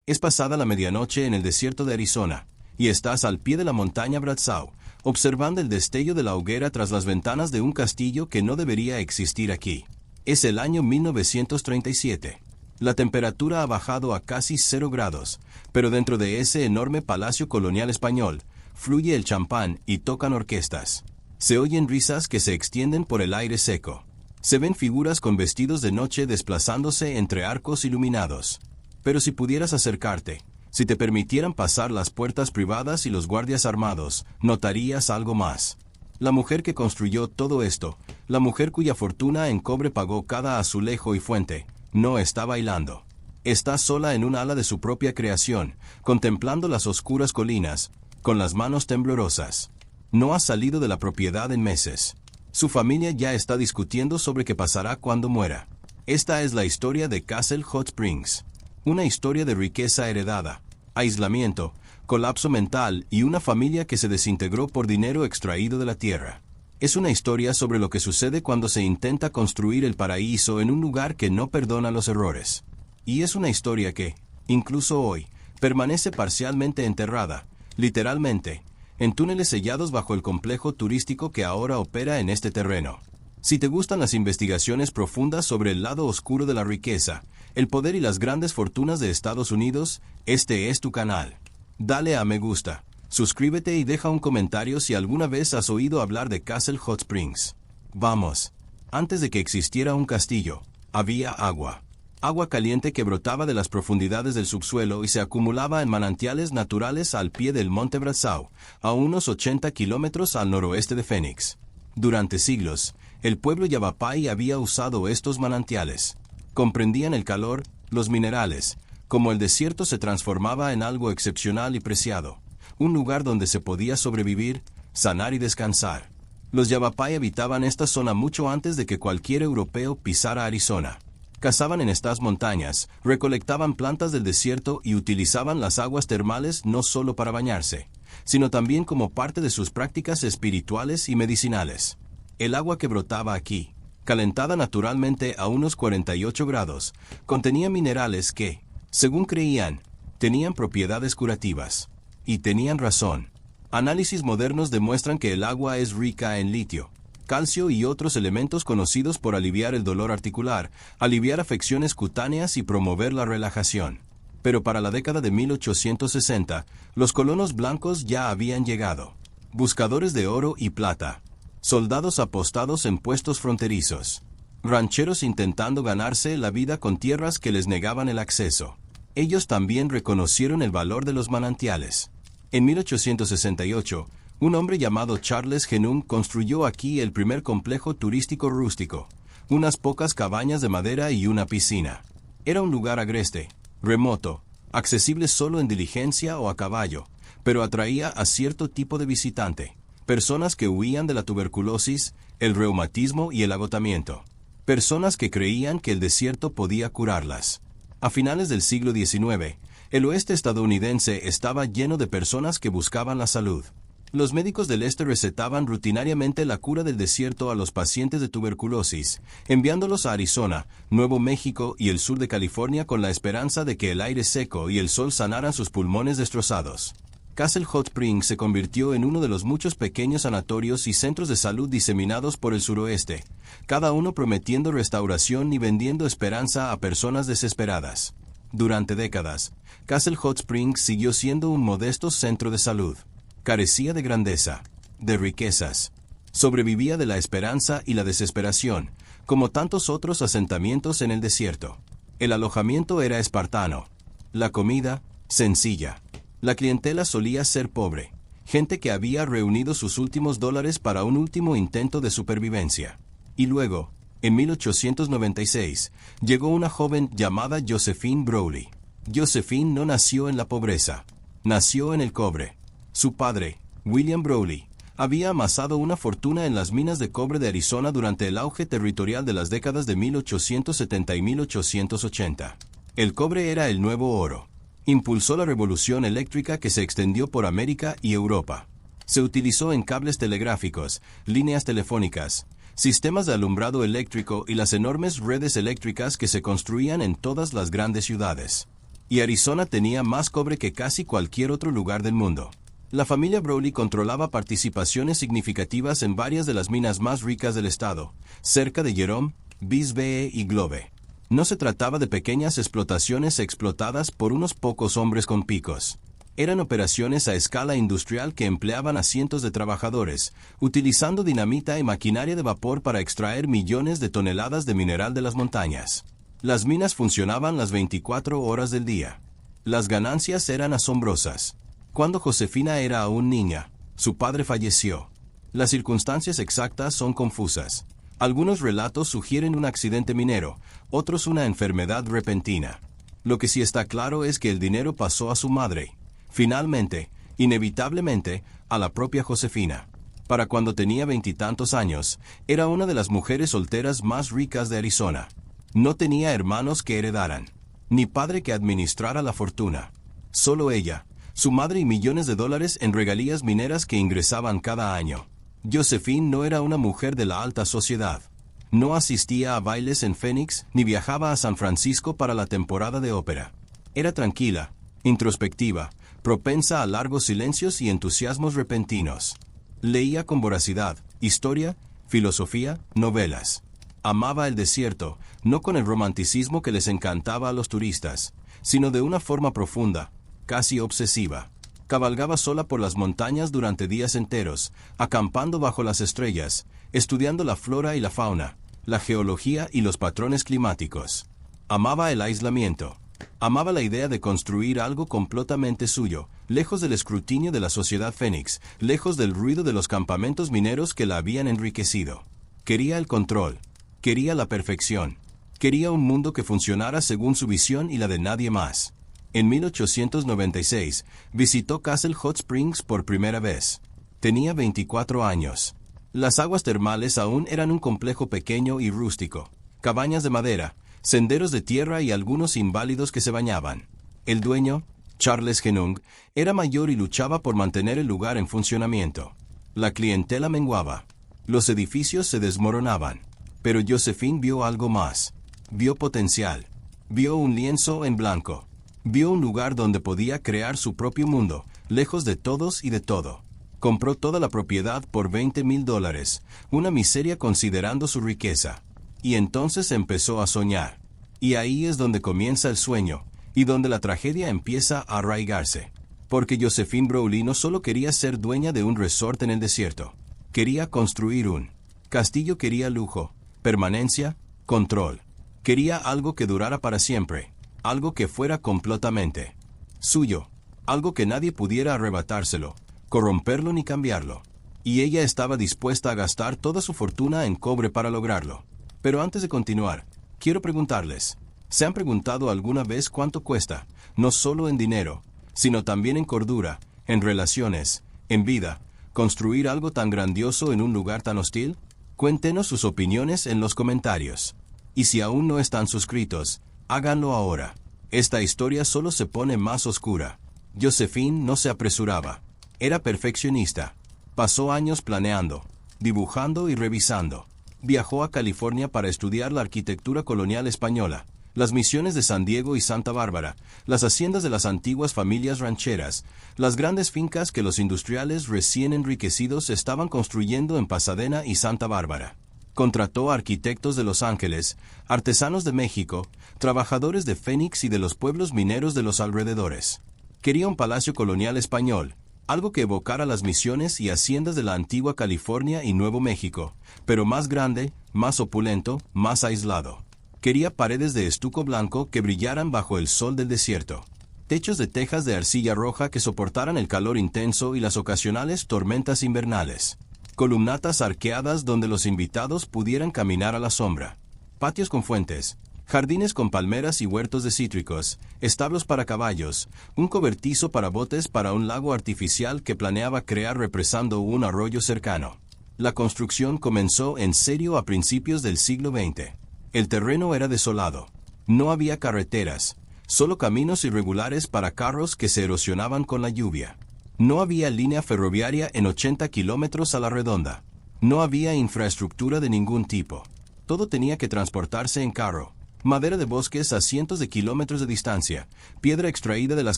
Es pasada la medianoche en el desierto de Arizona, y estás al pie de la montaña Brazos, observando el destello de la hoguera tras las ventanas de un castillo que no debería existir aquí. Es el año 1937. La temperatura ha bajado a casi 0 grados, pero dentro de ese enorme palacio colonial español, fluye el champán y tocan orquestas. Se oyen risas que se extienden por el aire seco. Se ven figuras con vestidos de noche desplazándose entre arcos iluminados. Pero si pudieras acercarte, si te permitieran pasar las puertas privadas y los guardias armados, notarías algo más. La mujer que construyó todo esto, la mujer cuya fortuna en cobre pagó cada azulejo y fuente, no está bailando. Está sola en un ala de su propia creación, contemplando las oscuras colinas, con las manos temblorosas. No ha salido de la propiedad en meses. Su familia ya está discutiendo sobre qué pasará cuando muera. Esta es la historia de Castle Hot Springs. Una historia de riqueza heredada, aislamiento, colapso mental y una familia que se desintegró por dinero extraído de la tierra. Es una historia sobre lo que sucede cuando se intenta construir el paraíso en un lugar que no perdona los errores. Y es una historia que, incluso hoy, permanece parcialmente enterrada, literalmente, en túneles sellados bajo el complejo turístico que ahora opera en este terreno. Si te gustan las investigaciones profundas sobre el lado oscuro de la riqueza, el poder y las grandes fortunas de Estados Unidos, este es tu canal. Dale a me gusta, suscríbete y deja un comentario si alguna vez has oído hablar de Castle Hot Springs. Vamos. Antes de que existiera un castillo, había agua. Agua caliente que brotaba de las profundidades del subsuelo y se acumulaba en manantiales naturales al pie del monte Brazos, a unos 80 kilómetros al noroeste de Phoenix. Durante siglos, el pueblo Yavapai había usado estos manantiales. Comprendían el calor, los minerales, como el desierto se transformaba en algo excepcional y preciado, un lugar donde se podía sobrevivir, sanar y descansar. Los Yavapai habitaban esta zona mucho antes de que cualquier europeo pisara Arizona. Cazaban en estas montañas, recolectaban plantas del desierto y utilizaban las aguas termales no solo para bañarse, sino también como parte de sus prácticas espirituales y medicinales. El agua que brotaba aquí, calentada naturalmente a unos 48 grados, contenía minerales que, según creían, tenían propiedades curativas. Y tenían razón. Análisis modernos demuestran que el agua es rica en litio, calcio y otros elementos conocidos por aliviar el dolor articular, aliviar afecciones cutáneas y promover la relajación. Pero para la década de 1860, los colonos blancos ya habían llegado. Buscadores de oro y plata. Soldados apostados en puestos fronterizos. Rancheros intentando ganarse la vida con tierras que les negaban el acceso. Ellos también reconocieron el valor de los manantiales. En 1868, un hombre llamado Charles Genung construyó aquí el primer complejo turístico rústico, unas pocas cabañas de madera y una piscina. Era un lugar agreste, remoto, accesible solo en diligencia o a caballo, pero atraía a cierto tipo de visitante, personas que huían de la tuberculosis, el reumatismo y el agotamiento, personas que creían que el desierto podía curarlas. A finales del siglo XIX, el oeste estadounidense estaba lleno de personas que buscaban la salud. Los médicos del este recetaban rutinariamente la cura del desierto a los pacientes de tuberculosis, enviándolos a Arizona, Nuevo México y el sur de California con la esperanza de que el aire seco y el sol sanaran sus pulmones destrozados. Castle Hot Springs se convirtió en uno de los muchos pequeños sanatorios y centros de salud diseminados por el suroeste, cada uno prometiendo restauración y vendiendo esperanza a personas desesperadas. Durante décadas, Castle Hot Springs siguió siendo un modesto centro de salud. Carecía de grandeza, de riquezas. Sobrevivía de la esperanza y la desesperación, como tantos otros asentamientos en el desierto. El alojamiento era espartano. La comida, sencilla. La clientela solía ser pobre, gente que había reunido sus últimos dólares para un último intento de supervivencia. Y luego, en 1896, llegó una joven llamada Josephine Browley. Josephine no nació en la pobreza, nació en el cobre. Su padre, William Browley, había amasado una fortuna en las minas de cobre de Arizona durante el auge territorial de las décadas de 1870 y 1880. El cobre era el nuevo oro. Impulsó la revolución eléctrica que se extendió por América y Europa. Se utilizó en cables telegráficos, líneas telefónicas, sistemas de alumbrado eléctrico y las enormes redes eléctricas que se construían en todas las grandes ciudades. y Arizona tenía más cobre que casi cualquier otro lugar del mundo. La familia Brawley controlaba participaciones significativas en varias de las minas más ricas del estado, cerca de Jerome, Bisbee y Globe. No se trataba de pequeñas explotaciones explotadas por unos pocos hombres con picos. Eran operaciones a escala industrial que empleaban a cientos de trabajadores, utilizando dinamita y maquinaria de vapor para extraer millones de toneladas de mineral de las montañas. Las minas funcionaban las 24 horas del día. Las ganancias eran asombrosas. Cuando Josefina era aún niña, su padre falleció. Las circunstancias exactas son confusas. Algunos relatos sugieren un accidente minero, otros una enfermedad repentina. Lo que sí está claro es que el dinero pasó a su madre. Finalmente, inevitablemente, a la propia Josefina. Para cuando tenía 20 y tantos años, era una de las mujeres solteras más ricas de Arizona. No tenía hermanos que heredaran, ni padre que administrara la fortuna. Solo ella, su madre y millones de dólares en regalías mineras que ingresaban cada año. Josephine no era una mujer de la alta sociedad. No asistía a bailes en Phoenix ni viajaba a San Francisco para la temporada de ópera. Era tranquila, introspectiva, propensa a largos silencios y entusiasmos repentinos. Leía con voracidad, historia, filosofía, novelas. Amaba el desierto, no con el romanticismo que les encantaba a los turistas, sino de una forma profunda, casi obsesiva. Cabalgaba sola por las montañas durante días enteros, acampando bajo las estrellas, estudiando la flora y la fauna, la geología y los patrones climáticos. Amaba el aislamiento. Amaba la idea de construir algo completamente suyo, lejos del escrutinio de la sociedad Phoenix, lejos del ruido de los campamentos mineros que la habían enriquecido. Quería el control. Quería la perfección. Quería un mundo que funcionara según su visión y la de nadie más. En 1896, visitó Castle Hot Springs por primera vez. Tenía 24 años. Las aguas termales aún eran un complejo pequeño y rústico. Cabañas de madera, senderos de tierra y algunos inválidos que se bañaban. El dueño, Charles Genung, era mayor y luchaba por mantener el lugar en funcionamiento. La clientela menguaba. Los edificios se desmoronaban. Pero Josephine vio algo más. Vio potencial. Vio un lienzo en blanco. Vio un lugar donde podía crear su propio mundo, lejos de todos y de todo. Compró toda la propiedad por $20,000, una miseria considerando su riqueza. Y entonces empezó a soñar. Y ahí es donde comienza el sueño, y donde la tragedia empieza a arraigarse. Porque Josephine Brawley no solo quería ser dueña de un resort en el desierto. Quería construir un castillo, quería lujo, permanencia, control. Quería algo que durara para siempre. Algo que fuera completamente suyo, algo que nadie pudiera arrebatárselo, corromperlo ni cambiarlo. Y ella estaba dispuesta a gastar toda su fortuna en cobre para lograrlo. Pero antes de continuar, quiero preguntarles, ¿se han preguntado alguna vez cuánto cuesta, no solo en dinero, sino también en cordura, en relaciones, en vida, construir algo tan grandioso en un lugar tan hostil? Cuéntenos sus opiniones en los comentarios. Y si aún no están suscritos, háganlo ahora. Esta historia solo se pone más oscura. Josephine no se apresuraba. Era perfeccionista. Pasó años planeando, dibujando y revisando. Viajó a California para estudiar la arquitectura colonial española, las misiones de San Diego y Santa Bárbara, las haciendas de las antiguas familias rancheras, las grandes fincas que los industriales recién enriquecidos estaban construyendo en Pasadena y Santa Bárbara. Contrató a arquitectos de Los Ángeles, artesanos de México, trabajadores de Phoenix y de los pueblos mineros de los alrededores. Quería un palacio colonial español, algo que evocara las misiones y haciendas de la antigua California y Nuevo México, pero más grande, más opulento, más aislado. Quería paredes de estuco blanco que brillaran bajo el sol del desierto. Techos de tejas de arcilla roja que soportaran el calor intenso y las ocasionales tormentas invernales. Columnatas arqueadas donde los invitados pudieran caminar a la sombra. Patios con fuentes. Jardines con palmeras y huertos de cítricos, establos para caballos, un cobertizo para botes para un lago artificial que planeaba crear represando un arroyo cercano. La construcción comenzó en serio a principios del siglo XX. El terreno era desolado. No había carreteras, solo caminos irregulares para carros que se erosionaban con la lluvia. No había línea ferroviaria en 80 kilómetros a la redonda. No había infraestructura de ningún tipo. Todo tenía que transportarse en carro. Madera de bosques a cientos de kilómetros de distancia, piedra extraída de las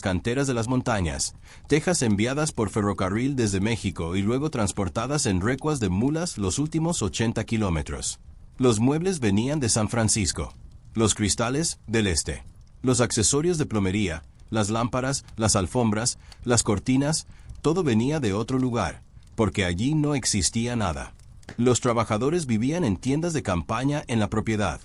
canteras de las montañas, tejas enviadas por ferrocarril desde México y luego transportadas en recuas de mulas los últimos 80 kilómetros. Los muebles venían de San Francisco, los cristales del este, los accesorios de plomería, las lámparas, las alfombras, las cortinas, todo venía de otro lugar, porque allí no existía nada. Los trabajadores vivían en tiendas de campaña en la propiedad.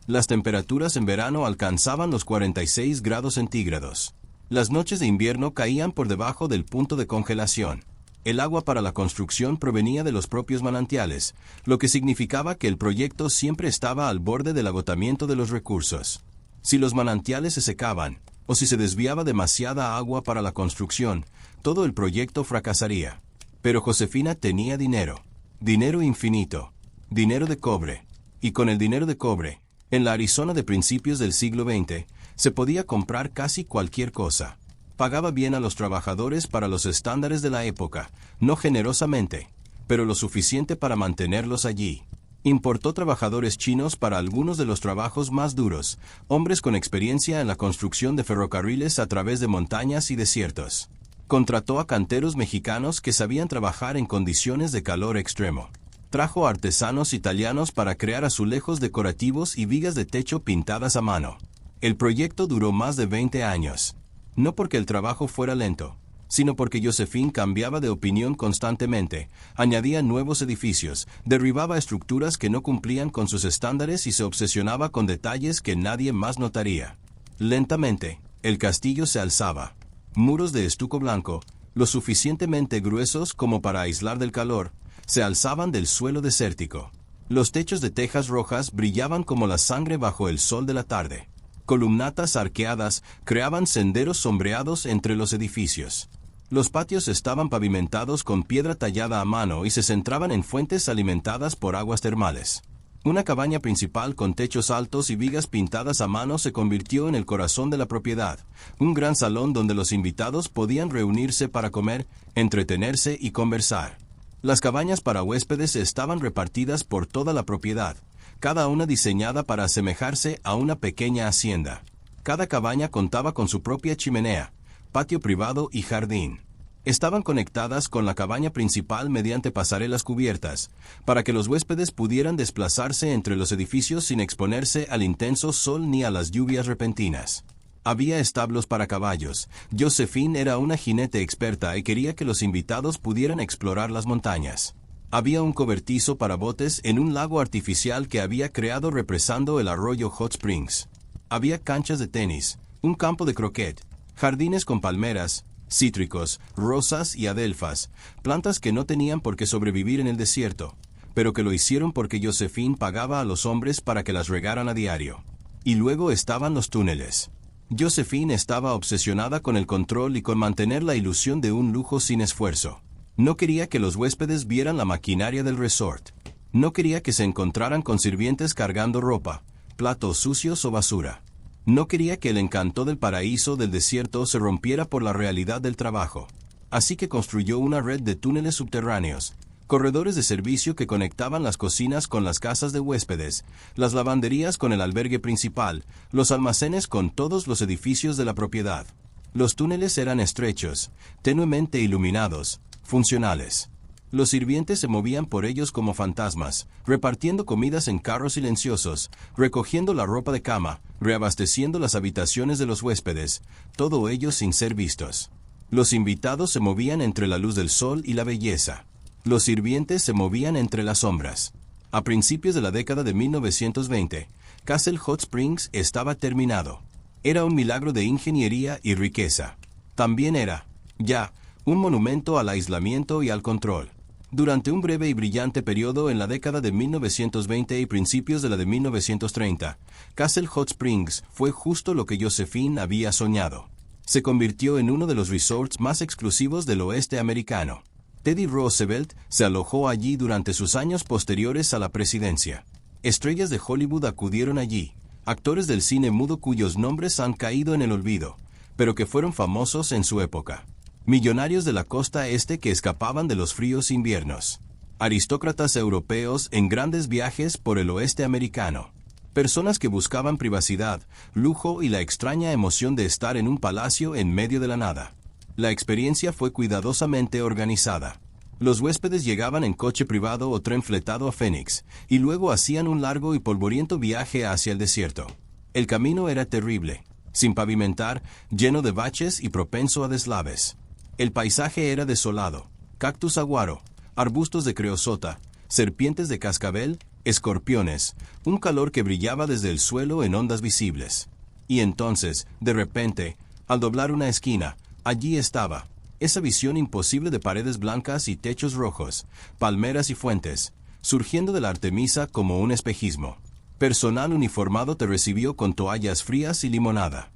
Las temperaturas en verano alcanzaban los 46 grados centígrados. Las noches de invierno caían por debajo del punto de congelación. El agua para la construcción provenía de los propios manantiales, lo que significaba que el proyecto siempre estaba al borde del agotamiento de los recursos. Si los manantiales se secaban, o si se desviaba demasiada agua para la construcción, todo el proyecto fracasaría. Pero Josefina tenía dinero, dinero infinito, dinero de cobre, y con el dinero de cobre, en la Arizona de principios del siglo XX, se podía comprar casi cualquier cosa. Pagaba bien a los trabajadores para los estándares de la época, no generosamente, pero lo suficiente para mantenerlos allí. Importó trabajadores chinos para algunos de los trabajos más duros, hombres con experiencia en la construcción de ferrocarriles a través de montañas y desiertos. Contrató a canteros mexicanos que sabían trabajar en condiciones de calor extremo. Trajo artesanos italianos para crear azulejos decorativos y vigas de techo pintadas a mano. El proyecto duró más de 20 años. No porque el trabajo fuera lento, sino porque Josephine cambiaba de opinión constantemente, añadía nuevos edificios, derribaba estructuras que no cumplían con sus estándares y se obsesionaba con detalles que nadie más notaría. Lentamente, el castillo se alzaba. Muros de estuco blanco, lo suficientemente gruesos como para aislar del calor, se alzaban del suelo desértico. Los techos de tejas rojas brillaban como la sangre bajo el sol de la tarde. Columnatas arqueadas creaban senderos sombreados entre los edificios. Los patios estaban pavimentados con piedra tallada a mano y se centraban en fuentes alimentadas por aguas termales. Una cabaña principal con techos altos y vigas pintadas a mano se convirtió en el corazón de la propiedad, un gran salón donde los invitados podían reunirse para comer, entretenerse y conversar. Las cabañas para huéspedes estaban repartidas por toda la propiedad, cada una diseñada para asemejarse a una pequeña hacienda. Cada cabaña contaba con su propia chimenea, patio privado y jardín. Estaban conectadas con la cabaña principal mediante pasarelas cubiertas, para que los huéspedes pudieran desplazarse entre los edificios sin exponerse al intenso sol ni a las lluvias repentinas. Había establos para caballos. Josephine era una jinete experta y quería que los invitados pudieran explorar las montañas. Había un cobertizo para botes en un lago artificial que había creado represando el arroyo Hot Springs. Había canchas de tenis, un campo de croquet, jardines con palmeras, cítricos, rosas y adelfas, plantas que no tenían por qué sobrevivir en el desierto, pero que lo hicieron porque Josephine pagaba a los hombres para que las regaran a diario. Y luego estaban los túneles. Josephine estaba obsesionada con el control y con mantener la ilusión de un lujo sin esfuerzo. No quería que los huéspedes vieran la maquinaria del resort. No quería que se encontraran con sirvientes cargando ropa, platos sucios o basura. No quería que el encanto del paraíso del desierto se rompiera por la realidad del trabajo. Así que construyó una red de túneles subterráneos, corredores de servicio que conectaban las cocinas con las casas de huéspedes, las lavanderías con el albergue principal, los almacenes con todos los edificios de la propiedad. Los túneles eran estrechos, tenuemente iluminados, funcionales. Los sirvientes se movían por ellos como fantasmas, repartiendo comidas en carros silenciosos, recogiendo la ropa de cama, reabasteciendo las habitaciones de los huéspedes, todo ello sin ser vistos. Los invitados se movían entre la luz del sol y la belleza. Los sirvientes se movían entre las sombras. A principios de la década de 1920, Castle Hot Springs estaba terminado. Era un milagro de ingeniería y riqueza. También era, ya, un monumento al aislamiento y al control. Durante un breve y brillante periodo en la década de 1920 y principios de la de 1930, Castle Hot Springs fue justo lo que Josephine había soñado. Se convirtió en uno de los resorts más exclusivos del oeste americano. Teddy Roosevelt se alojó allí durante sus años posteriores a la presidencia. Estrellas de Hollywood acudieron allí, actores del cine mudo cuyos nombres han caído en el olvido, pero que fueron famosos en su época. Millonarios de la costa este que escapaban de los fríos inviernos. Aristócratas europeos en grandes viajes por el oeste americano. Personas que buscaban privacidad, lujo y la extraña emoción de estar en un palacio en medio de la nada. La experiencia fue cuidadosamente organizada. Los huéspedes llegaban en coche privado o tren fletado a Phoenix, y luego hacían un largo y polvoriento viaje hacia el desierto. El camino era terrible, sin pavimentar, lleno de baches y propenso a deslaves. El paisaje era desolado: cactus aguaro, arbustos de creosota, serpientes de cascabel, escorpiones, un calor que brillaba desde el suelo en ondas visibles. Y entonces, de repente, al doblar una esquina, allí estaba, esa visión imposible de paredes blancas y techos rojos, palmeras y fuentes, surgiendo de la Artemisa como un espejismo. Personal uniformado te recibió con toallas frías y limonada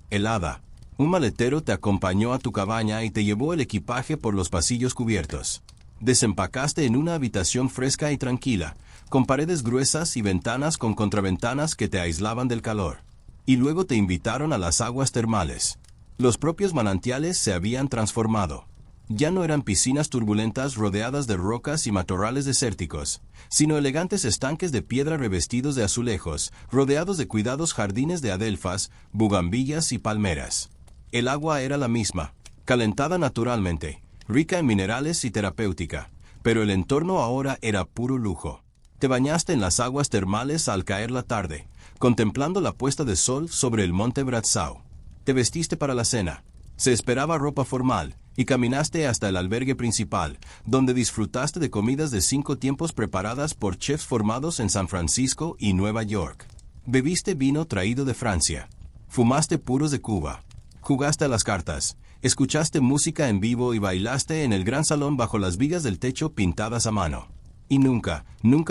helada. Un maletero te acompañó a tu cabaña y te llevó el equipaje por los pasillos cubiertos. Desempacaste en una habitación fresca y tranquila, con paredes gruesas y ventanas con contraventanas que te aislaban del calor. Y luego te invitaron a las aguas termales. Los propios manantiales se habían transformado. Ya no eran piscinas turbulentas rodeadas de rocas y matorrales desérticos, sino elegantes estanques de piedra revestidos de azulejos, rodeados de cuidados jardines de adelfas, bugambillas y palmeras. El agua era la misma, calentada naturalmente, rica en minerales y terapéutica, pero el entorno ahora era puro lujo. Te bañaste en las aguas termales al caer la tarde, contemplando la puesta de sol sobre el monte Brazao. Te vestiste para la cena. Se esperaba ropa formal, y caminaste hasta el albergue principal, donde disfrutaste de comidas de 5 tiempos preparadas por chefs formados en San Francisco y Nueva York. Bebiste vino traído de Francia. Fumaste puros de Cuba. Jugaste a las cartas. Escuchaste música en vivo y bailaste en el gran salón bajo las vigas del techo pintadas a mano. Y nunca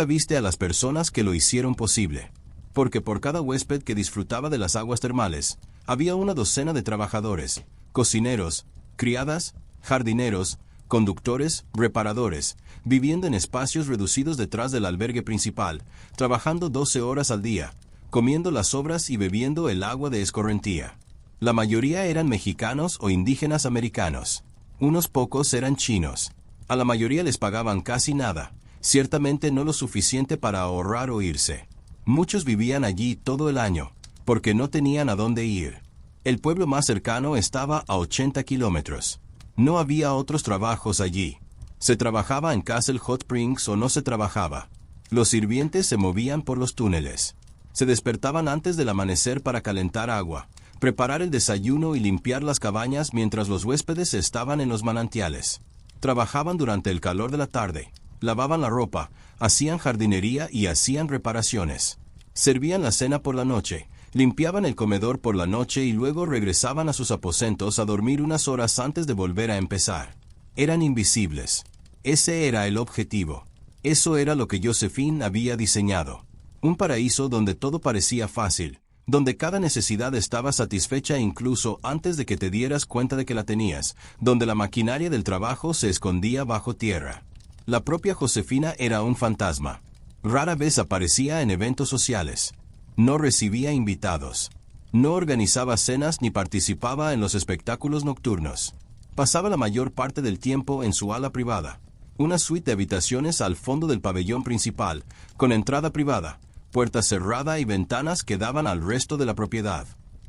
viste a las personas que lo hicieron posible. Porque por cada huésped que disfrutaba de las aguas termales, había una docena de trabajadores, cocineros, criadas, jardineros, conductores, reparadores, viviendo en espacios reducidos detrás del albergue principal, trabajando 12 horas al día, comiendo las sobras y bebiendo el agua de escorrentía. La mayoría eran mexicanos o indígenas americanos. Unos pocos eran chinos. A la mayoría les pagaban casi nada, ciertamente no lo suficiente para ahorrar o irse. Muchos vivían allí todo el año, porque no tenían a dónde ir. El pueblo más cercano estaba a 80 kilómetros. No había otros trabajos allí. Se trabajaba en Castle Hot Springs o no se trabajaba. Los sirvientes se movían por los túneles. Se despertaban antes del amanecer para calentar agua, preparar el desayuno y limpiar las cabañas mientras los huéspedes estaban en los manantiales. Trabajaban durante el calor de la tarde, lavaban la ropa, hacían jardinería y hacían reparaciones. Servían la cena por la noche, limpiaban el comedor por la noche y luego regresaban a sus aposentos a dormir unas horas antes de volver a empezar. Eran invisibles. Ese era el objetivo. Eso era lo que Josephine había diseñado. Un paraíso donde todo parecía fácil, donde cada necesidad estaba satisfecha incluso antes de que te dieras cuenta de que la tenías, donde la maquinaria del trabajo se escondía bajo tierra. La propia Josefina era un fantasma. Rara vez aparecía en eventos sociales. No recibía invitados. No organizaba cenas ni participaba en los espectáculos nocturnos. Pasaba la mayor parte del tiempo en su ala privada, una suite de habitaciones al fondo del pabellón principal, con entrada privada, puerta cerrada y ventanas que daban al resto de la propiedad.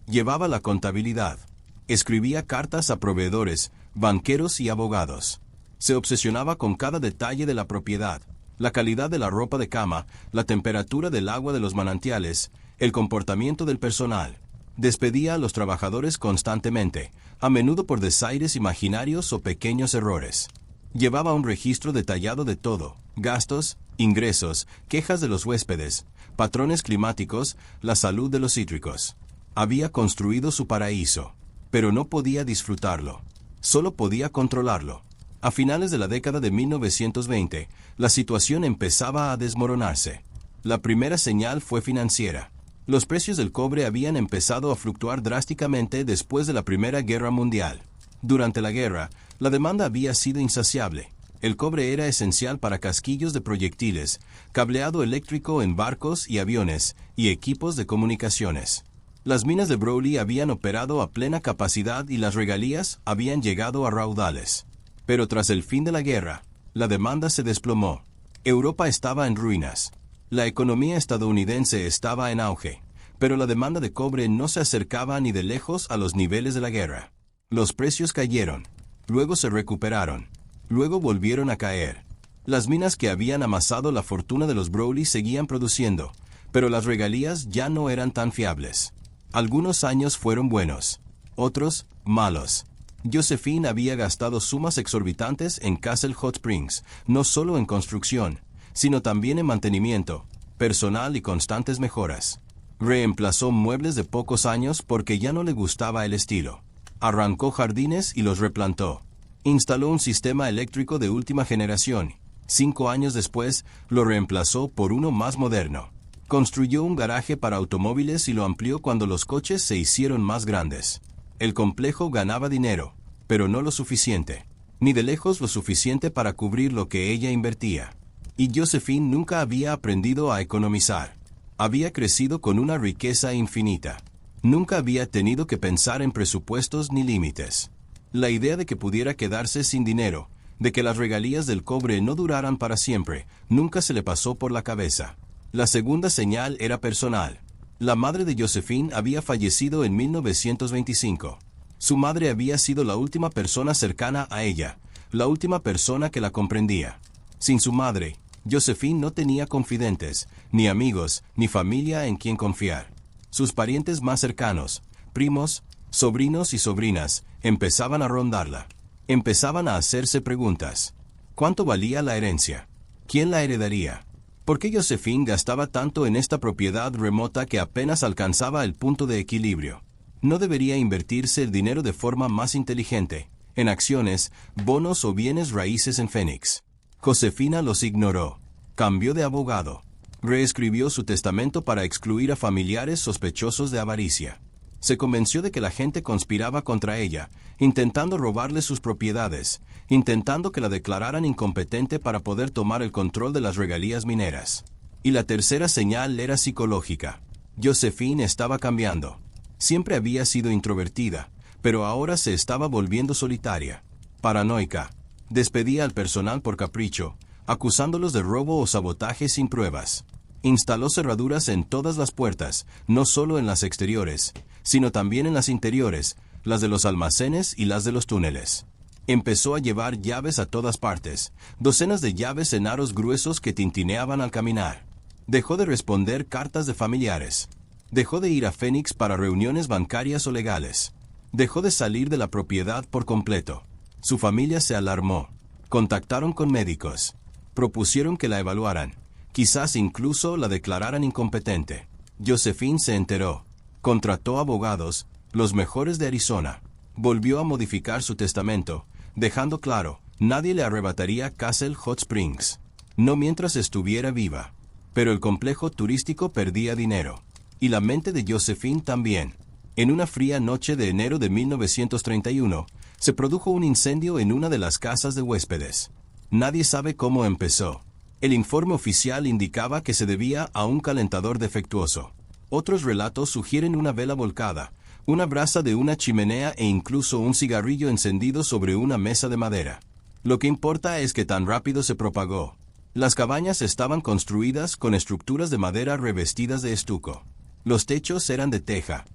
Llevaba la contabilidad. Escribía cartas a proveedores, banqueros y abogados. Se obsesionaba con cada detalle de la propiedad, la calidad de la ropa de cama, la temperatura del agua de los manantiales, el comportamiento del personal. Despedía a los trabajadores constantemente, a menudo por desaires imaginarios o pequeños errores. Llevaba un registro detallado de todo: gastos, ingresos, quejas de los huéspedes, patrones climáticos, la salud de los cítricos. Había construido su paraíso, pero no podía disfrutarlo. Solo podía controlarlo. A finales de la década de 1920, la situación empezaba a desmoronarse. La primera señal fue financiera. Los precios del cobre habían empezado a fluctuar drásticamente después de la Primera Guerra Mundial. Durante la guerra, la demanda había sido insaciable. El cobre era esencial para casquillos de proyectiles, cableado eléctrico en barcos y aviones, y equipos de comunicaciones. Las minas de Brawley habían operado a plena capacidad y las regalías habían llegado a raudales. Pero tras el fin de la guerra, la demanda se desplomó. Europa estaba en ruinas. La economía estadounidense estaba en auge, pero la demanda de cobre no se acercaba ni de lejos a los niveles de la guerra. Los precios cayeron, luego se recuperaron, luego volvieron a caer. Las minas que habían amasado la fortuna de los Brawley seguían produciendo, pero las regalías ya no eran tan fiables. Algunos años fueron buenos, otros, malos. Josephine había gastado sumas exorbitantes en Castle Hot Springs, no solo en construcción, sino también en mantenimiento, personal y constantes mejoras. Reemplazó muebles de pocos años porque ya no le gustaba el estilo. Arrancó jardines y los replantó. Instaló un sistema eléctrico de última generación. 5 años después, lo reemplazó por uno más moderno. Construyó un garaje para automóviles y lo amplió cuando los coches se hicieron más grandes. El complejo ganaba dinero, pero no lo suficiente, ni de lejos lo suficiente para cubrir lo que ella invertía. Y Josephine nunca había aprendido a economizar. Había crecido con una riqueza infinita. Nunca había tenido que pensar en presupuestos ni límites. La idea de que pudiera quedarse sin dinero, de que las regalías del cobre no duraran para siempre, nunca se le pasó por la cabeza. La segunda señal era personal. La madre de Josephine había fallecido en 1925. Su madre había sido la última persona cercana a ella, la última persona que la comprendía. Sin su madre, Josephine no tenía confidentes, ni amigos, ni familia en quien confiar. Sus parientes más cercanos, primos, sobrinos y sobrinas, empezaban a rondarla. Empezaban a hacerse preguntas. ¿Cuánto valía la herencia? ¿Quién la heredaría? ¿Por qué Josephine gastaba tanto en esta propiedad remota que apenas alcanzaba el punto de equilibrio? ¿No debería invertirse el dinero de forma más inteligente, en acciones, bonos o bienes raíces en Phoenix? Josefina los ignoró. Cambió de abogado. Reescribió su testamento para excluir a familiares sospechosos de avaricia. Se convenció de que la gente conspiraba contra ella, intentando robarle sus propiedades, intentando que la declararan incompetente para poder tomar el control de las regalías mineras. Y la tercera señal era psicológica. Josephine estaba cambiando. Siempre había sido introvertida, pero ahora se estaba volviendo solitaria, paranoica. Despedía al personal por capricho, acusándolos de robo o sabotaje sin pruebas. Instaló cerraduras en todas las puertas, no solo en las exteriores, sino también en las interiores, las de los almacenes y las de los túneles. Empezó a llevar llaves a todas partes, docenas de llaves en aros gruesos que tintineaban al caminar. Dejó de responder cartas de familiares. Dejó de ir a Phoenix para reuniones bancarias o legales. Dejó de salir de la propiedad por completo. Su familia se alarmó. Contactaron con médicos. Propusieron que la evaluaran. Quizás incluso la declararan incompetente. Josephine se enteró. Contrató abogados, los mejores de Arizona. Volvió a modificar su testamento, dejando claro, nadie le arrebataría Castle Hot Springs. No mientras estuviera viva. Pero el complejo turístico perdía dinero. Y la mente de Josephine también. En una fría noche de enero de 1931, se produjo un incendio en una de las casas de huéspedes. Nadie sabe cómo empezó. El informe oficial indicaba que se debía a un calentador defectuoso. Otros relatos sugieren una vela volcada, una brasa de una chimenea e incluso un cigarrillo encendido sobre una mesa de madera. Lo que importa es que tan rápido se propagó. Las cabañas estaban construidas con estructuras de madera revestidas de estuco. Los techos eran de teja,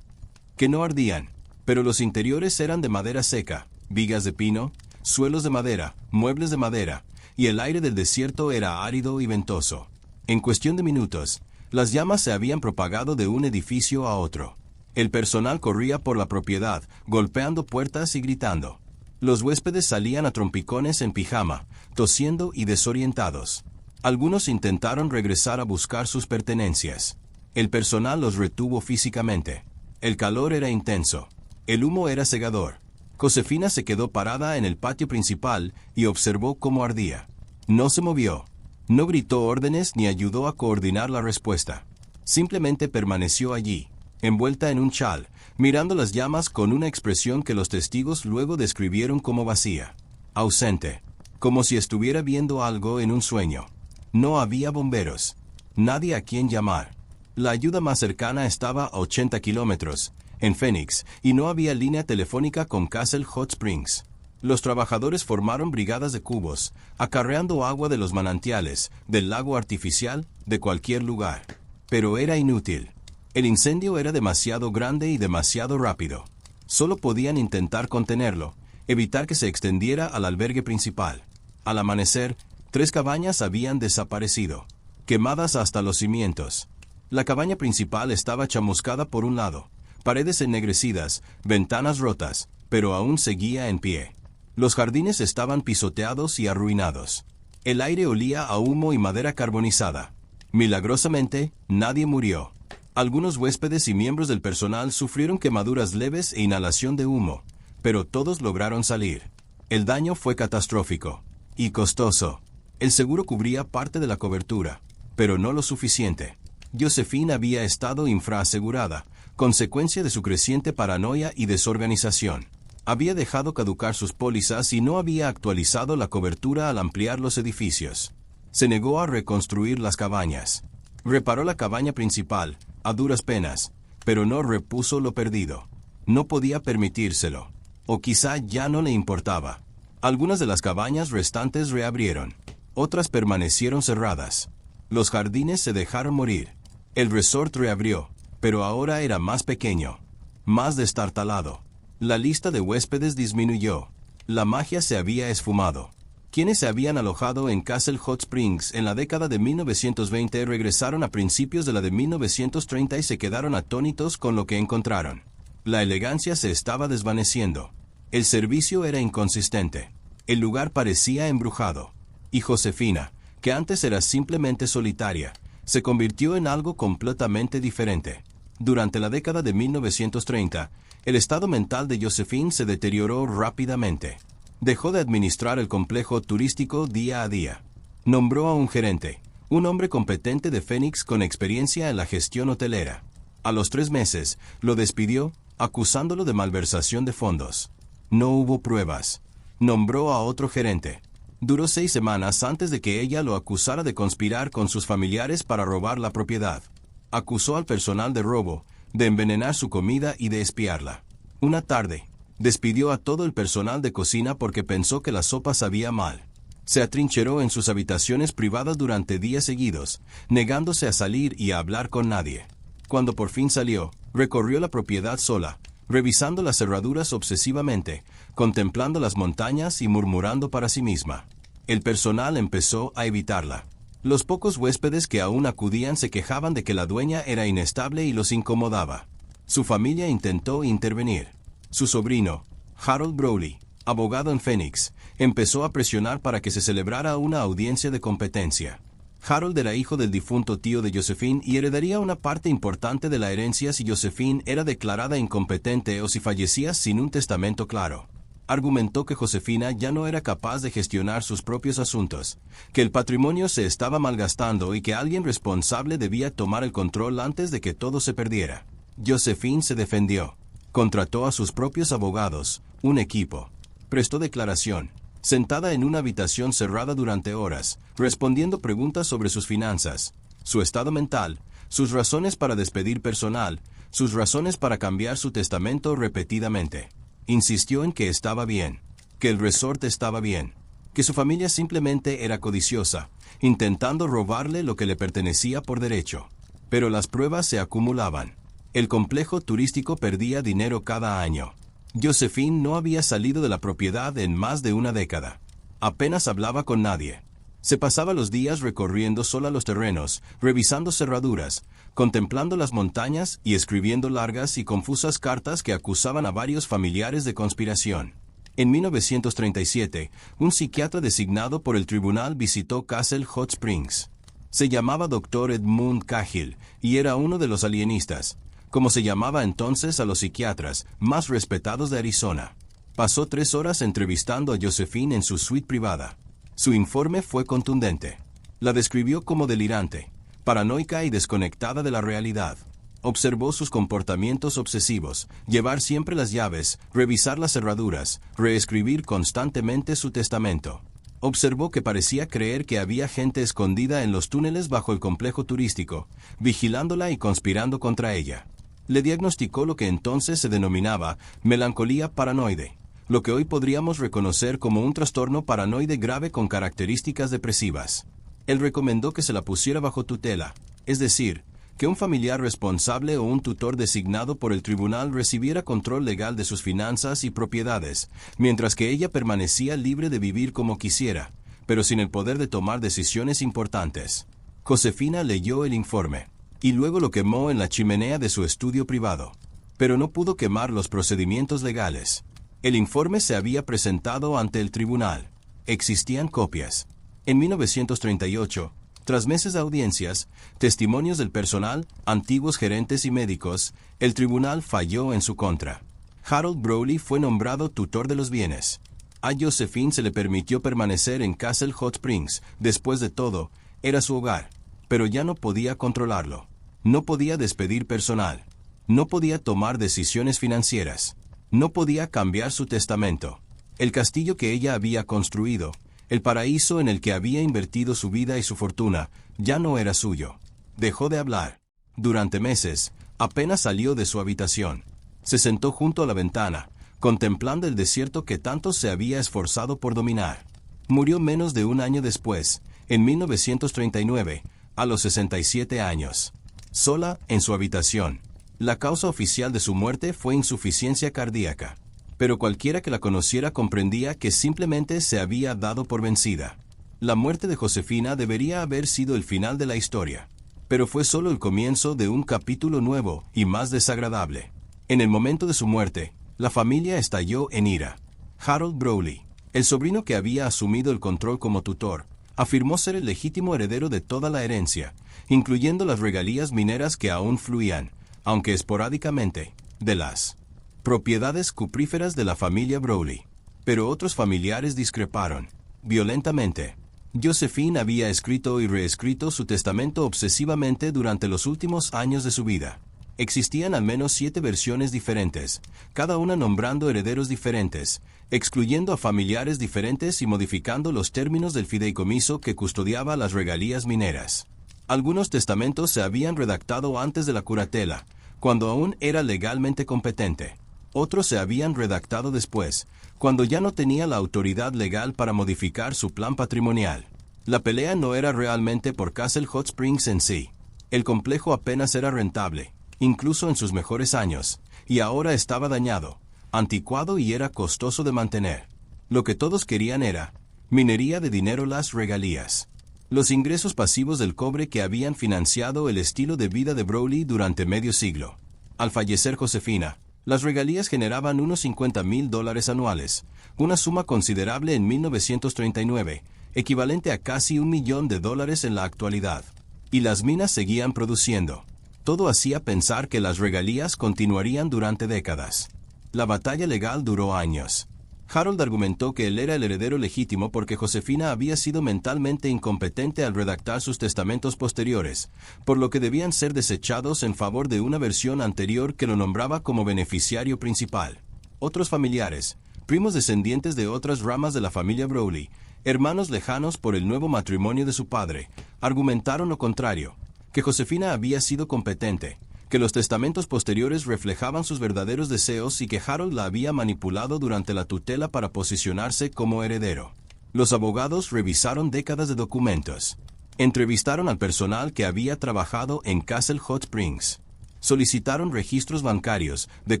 que no ardían, pero los interiores eran de madera seca, vigas de pino, suelos de madera, muebles de madera, y el aire del desierto era árido y ventoso. En cuestión de minutos, las llamas se habían propagado de un edificio a otro. El personal corría por la propiedad, golpeando puertas y gritando. Los huéspedes salían a trompicones en pijama, tosiendo y desorientados. Algunos intentaron regresar a buscar sus pertenencias. El personal los retuvo físicamente. El calor era intenso. El humo era cegador. Josefina se quedó parada en el patio principal y observó cómo ardía. No se movió. No gritó órdenes ni ayudó a coordinar la respuesta. Simplemente permaneció allí, envuelta en un chal, mirando las llamas con una expresión que los testigos luego describieron como vacía, ausente, como si estuviera viendo algo en un sueño. No había bomberos, nadie a quien llamar. La ayuda más cercana estaba a 80 kilómetros, en Phoenix, y no había línea telefónica con Castle Hot Springs. Los trabajadores formaron brigadas de cubos, acarreando agua de los manantiales, del lago artificial, de cualquier lugar. Pero era inútil. El incendio era demasiado grande y demasiado rápido. Solo podían intentar contenerlo, evitar que se extendiera al albergue principal. Al amanecer, 3 cabañas habían desaparecido, quemadas hasta los cimientos. La cabaña principal estaba chamuscada por un lado, paredes ennegrecidas, ventanas rotas, pero aún seguía en pie. Los jardines estaban pisoteados y arruinados. El aire olía a humo y madera carbonizada. Milagrosamente, nadie murió. Algunos huéspedes y miembros del personal sufrieron quemaduras leves e inhalación de humo, pero todos lograron salir. El daño fue catastrófico y costoso. El seguro cubría parte de la cobertura, pero no lo suficiente. Josephine había estado infraasegurada, consecuencia de su creciente paranoia y desorganización. Había dejado caducar sus pólizas y no había actualizado la cobertura al ampliar los edificios. Se negó a reconstruir las cabañas. Reparó la cabaña principal, a duras penas, pero no repuso lo perdido. No podía permitírselo. O quizá ya no le importaba. Algunas de las cabañas restantes reabrieron. Otras permanecieron cerradas. Los jardines se dejaron morir. El resort reabrió, pero ahora era más pequeño, más destartalado. La lista de huéspedes disminuyó. La magia se había esfumado. Quienes se habían alojado en Castle Hot Springs en la década de 1920 regresaron a principios de la de 1930 y se quedaron atónitos con lo que encontraron. La elegancia se estaba desvaneciendo. El servicio era inconsistente. El lugar parecía embrujado. Y Josefina, que antes era simplemente solitaria, se convirtió en algo completamente diferente. Durante la década de 1930, el estado mental de Josephine se deterioró rápidamente. Dejó de administrar el complejo turístico día a día. Nombró a un gerente, un hombre competente de Phoenix con experiencia en la gestión hotelera. A los 3 meses, lo despidió, acusándolo de malversación de fondos. No hubo pruebas. Nombró a otro gerente. Duró 6 semanas antes de que ella lo acusara de conspirar con sus familiares para robar la propiedad. Acusó al personal de robo, de envenenar su comida y de espiarla. Una tarde, despidió a todo el personal de cocina porque pensó que la sopa sabía mal. Se atrincheró en sus habitaciones privadas durante días seguidos, negándose a salir y a hablar con nadie. Cuando por fin salió, recorrió la propiedad sola, revisando las cerraduras obsesivamente, contemplando las montañas y murmurando para sí misma. El personal empezó a evitarla. Los pocos huéspedes que aún acudían se quejaban de que la dueña era inestable y los incomodaba. Su familia intentó intervenir. Su sobrino, Harold Browley, abogado en Phoenix, empezó a presionar para que se celebrara una audiencia de competencia. Harold era hijo del difunto tío de Josephine y heredaría una parte importante de la herencia si Josephine era declarada incompetente o si fallecía sin un testamento claro. Argumentó que Josefina ya no era capaz de gestionar sus propios asuntos, que el patrimonio se estaba malgastando y que alguien responsable debía tomar el control antes de que todo se perdiera. Josephine se defendió. Contrató a sus propios abogados, un equipo. Prestó declaración, sentada en una habitación cerrada durante horas, respondiendo preguntas sobre sus finanzas, su estado mental, sus razones para despedir personal, sus razones para cambiar su testamento repetidamente. Insistió en que estaba bien, que el resort estaba bien, que su familia simplemente era codiciosa, intentando robarle lo que le pertenecía por derecho. Pero las pruebas se acumulaban. El complejo turístico perdía dinero cada año. Josephine no había salido de la propiedad en más de una década. Apenas hablaba con nadie. Se pasaba los días recorriendo sola los terrenos, revisando cerraduras, contemplando las montañas y escribiendo largas y confusas cartas que acusaban a varios familiares de conspiración. En 1937, un psiquiatra designado por el tribunal visitó Castle Hot Springs. Se llamaba Dr. Edmund Cahill y era uno de los alienistas, como se llamaba entonces a los psiquiatras más respetados de Arizona. Pasó 3 horas entrevistando a Josephine en su suite privada. Su informe fue contundente. La describió como delirante, paranoica y desconectada de la realidad. Observó sus comportamientos obsesivos, llevar siempre las llaves, revisar las cerraduras, reescribir constantemente su testamento. Observó que parecía creer que había gente escondida en los túneles bajo el complejo turístico, vigilándola y conspirando contra ella. Le diagnosticó lo que entonces se denominaba melancolía paranoide, lo que hoy podríamos reconocer como un trastorno paranoide grave con características depresivas. Él recomendó que se la pusiera bajo tutela, es decir, que un familiar responsable o un tutor designado por el tribunal recibiera control legal de sus finanzas y propiedades, mientras que ella permanecía libre de vivir como quisiera, pero sin el poder de tomar decisiones importantes. Josefina leyó el informe, y luego lo quemó en la chimenea de su estudio privado. Pero no pudo quemar los procedimientos legales. El informe se había presentado ante el tribunal. Existían copias. En 1938, tras meses de audiencias, testimonios del personal, antiguos gerentes y médicos, el tribunal falló en su contra. Harold Broley fue nombrado tutor de los bienes. A Josephine se le permitió permanecer en Castle Hot Springs, después de todo, era su hogar, pero ya no podía controlarlo. No podía despedir personal. No podía tomar decisiones financieras. No podía cambiar su testamento. El castillo que ella había construido, el paraíso en el que había invertido su vida y su fortuna, ya no era suyo. Dejó de hablar. Durante meses, apenas salió de su habitación. Se sentó junto a la ventana, contemplando el desierto que tanto se había esforzado por dominar. Murió menos de un año después, en 1939, a los 67 años. Sola, en su habitación. La causa oficial de su muerte fue insuficiencia cardíaca, pero cualquiera que la conociera comprendía que simplemente se había dado por vencida. La muerte de Josefina debería haber sido el final de la historia, pero fue solo el comienzo de un capítulo nuevo y más desagradable. En el momento de su muerte, la familia estalló en ira. Harold Broley, el sobrino que había asumido el control como tutor, afirmó ser el legítimo heredero de toda la herencia, incluyendo las regalías mineras que aún fluían, aunque esporádicamente, de las propiedades cupríferas de la familia Broley. Pero otros familiares discreparon, violentamente. Josephine había escrito y reescrito su testamento obsesivamente durante los últimos años de su vida. Existían al menos 7 versiones diferentes, cada una nombrando herederos diferentes, excluyendo a familiares diferentes y modificando los términos del fideicomiso que custodiaba las regalías mineras. Algunos testamentos se habían redactado antes de la curatela, cuando aún era legalmente competente. Otros se habían redactado después, cuando ya no tenía la autoridad legal para modificar su plan patrimonial. La pelea no era realmente por Castle Hot Springs en sí. El complejo apenas era rentable, incluso en sus mejores años, y ahora estaba dañado, anticuado y era costoso de mantener. Lo que todos querían era minería de dinero, las regalías. Los ingresos pasivos del cobre que habían financiado el estilo de vida de Broley durante medio siglo. Al fallecer Josefina, las regalías generaban unos $50,000 anuales, una suma considerable en 1939, equivalente a casi $1 millón en la actualidad. Y las minas seguían produciendo. Todo hacía pensar que las regalías continuarían durante décadas. La batalla legal duró años. Harold argumentó que él era el heredero legítimo porque Josefina había sido mentalmente incompetente al redactar sus testamentos posteriores, por lo que debían ser desechados en favor de una versión anterior que lo nombraba como beneficiario principal. Otros familiares, primos descendientes de otras ramas de la familia Broley, hermanos lejanos por el nuevo matrimonio de su padre, argumentaron lo contrario, que Josefina había sido competente, que los testamentos posteriores reflejaban sus verdaderos deseos y que Harold la había manipulado durante la tutela para posicionarse como heredero. Los abogados revisaron décadas de documentos. Entrevistaron al personal que había trabajado en Castle Hot Springs. Solicitaron registros bancarios, de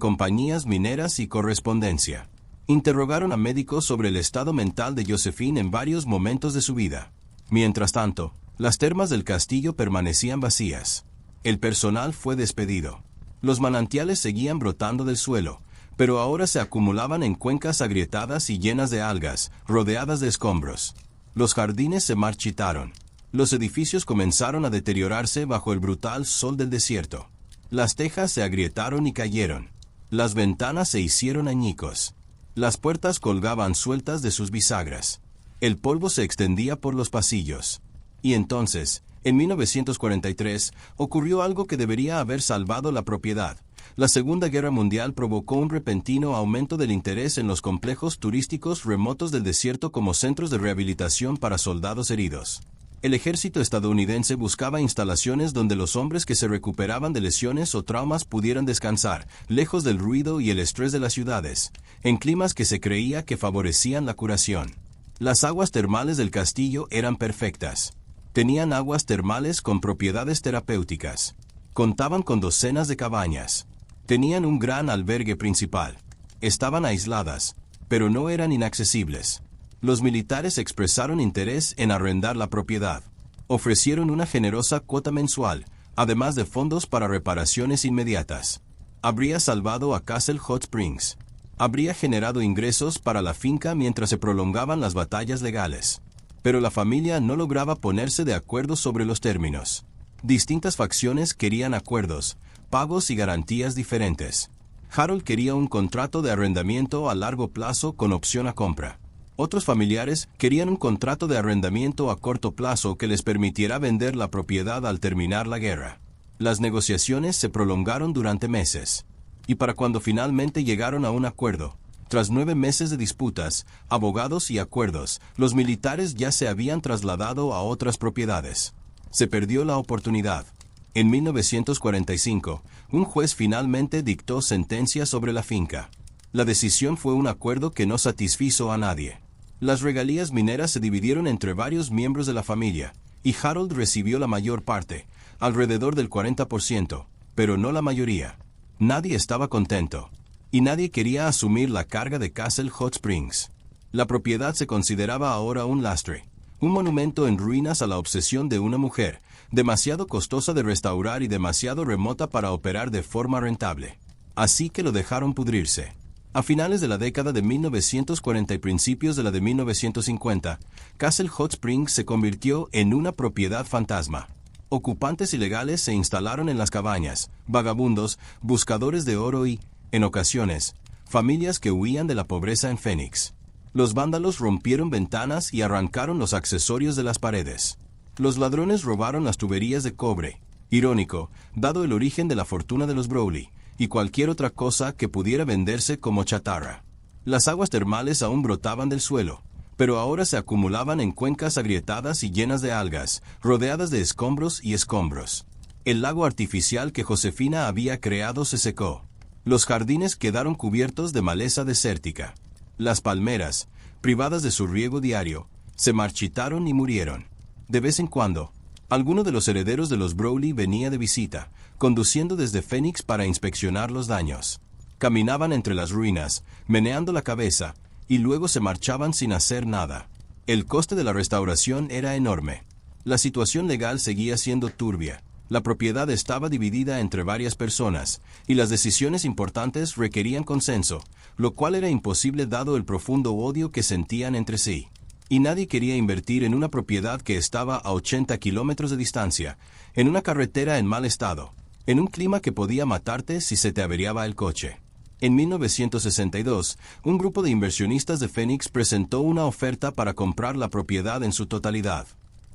compañías mineras y correspondencia. Interrogaron a médicos sobre el estado mental de Josephine en varios momentos de su vida. Mientras tanto, las termas del castillo permanecían vacías. El personal fue despedido. Los manantiales seguían brotando del suelo, pero ahora se acumulaban en cuencas agrietadas y llenas de algas, rodeadas de escombros. Los jardines se marchitaron. Los edificios comenzaron a deteriorarse bajo el brutal sol del desierto. Las tejas se agrietaron y cayeron. Las ventanas se hicieron añicos. Las puertas colgaban sueltas de sus bisagras. El polvo se extendía por los pasillos. Y entonces, en 1943, ocurrió algo que debería haber salvado la propiedad. La Segunda Guerra Mundial provocó un repentino aumento del interés en los complejos turísticos remotos del desierto como centros de rehabilitación para soldados heridos. El ejército estadounidense buscaba instalaciones donde los hombres que se recuperaban de lesiones o traumas pudieran descansar, lejos del ruido y el estrés de las ciudades, en climas que se creía que favorecían la curación. Las aguas termales del castillo eran perfectas. Tenían aguas termales con propiedades terapéuticas. Contaban con docenas de cabañas. Tenían un gran albergue principal. Estaban aisladas, pero no eran inaccesibles. Los militares expresaron interés en arrendar la propiedad. Ofrecieron una generosa cuota mensual, además de fondos para reparaciones inmediatas. Habría salvado a Castle Hot Springs. Habría generado ingresos para la finca mientras se prolongaban las batallas legales. Pero la familia no lograba ponerse de acuerdo sobre los términos. Distintas facciones querían acuerdos, pagos y garantías diferentes. Harold quería un contrato de arrendamiento a largo plazo con opción a compra. Otros familiares querían un contrato de arrendamiento a corto plazo que les permitiera vender la propiedad al terminar la guerra. Las negociaciones se prolongaron durante meses. Y para cuando finalmente llegaron a un acuerdo, tras 9 meses de disputas, abogados y acuerdos, los militares ya se habían trasladado a otras propiedades. Se perdió la oportunidad. En 1945, un juez finalmente dictó sentencia sobre la finca. La decisión fue un acuerdo que no satisfizo a nadie. Las regalías mineras se dividieron entre varios miembros de la familia, y Harold recibió la mayor parte, alrededor del 40%, pero no la mayoría. Nadie estaba contento, y nadie quería asumir la carga de Castle Hot Springs. La propiedad se consideraba ahora un lastre, un monumento en ruinas a la obsesión de una mujer, demasiado costosa de restaurar y demasiado remota para operar de forma rentable. Así que lo dejaron pudrirse. A finales de la década de 1940 y principios de la de 1950, Castle Hot Springs se convirtió en una propiedad fantasma. Ocupantes ilegales se instalaron en las cabañas, vagabundos, buscadores de oro y, en ocasiones, familias que huían de la pobreza en Phoenix. Los vándalos rompieron ventanas y arrancaron los accesorios de las paredes. Los ladrones robaron las tuberías de cobre, irónico, dado el origen de la fortuna de los Browley, y cualquier otra cosa que pudiera venderse como chatarra. Las aguas termales aún brotaban del suelo, pero ahora se acumulaban en cuencas agrietadas y llenas de algas, rodeadas de escombros y escombros. El lago artificial que Josefina había creado se secó. Los jardines quedaron cubiertos de maleza desértica. Las palmeras, privadas de su riego diario, se marchitaron y murieron. De vez en cuando, alguno de los herederos de los Browley venía de visita, conduciendo desde Phoenix para inspeccionar los daños. Caminaban entre las ruinas, meneando la cabeza, y luego se marchaban sin hacer nada. El coste de la restauración era enorme. La situación legal seguía siendo turbia. La propiedad estaba dividida entre varias personas, y las decisiones importantes requerían consenso, lo cual era imposible dado el profundo odio que sentían entre sí. Y nadie quería invertir en una propiedad que estaba a 80 kilómetros de distancia, en una carretera en mal estado, en un clima que podía matarte si se te averiaba el coche. En 1962, un grupo de inversionistas de Phoenix presentó una oferta para comprar la propiedad en su totalidad.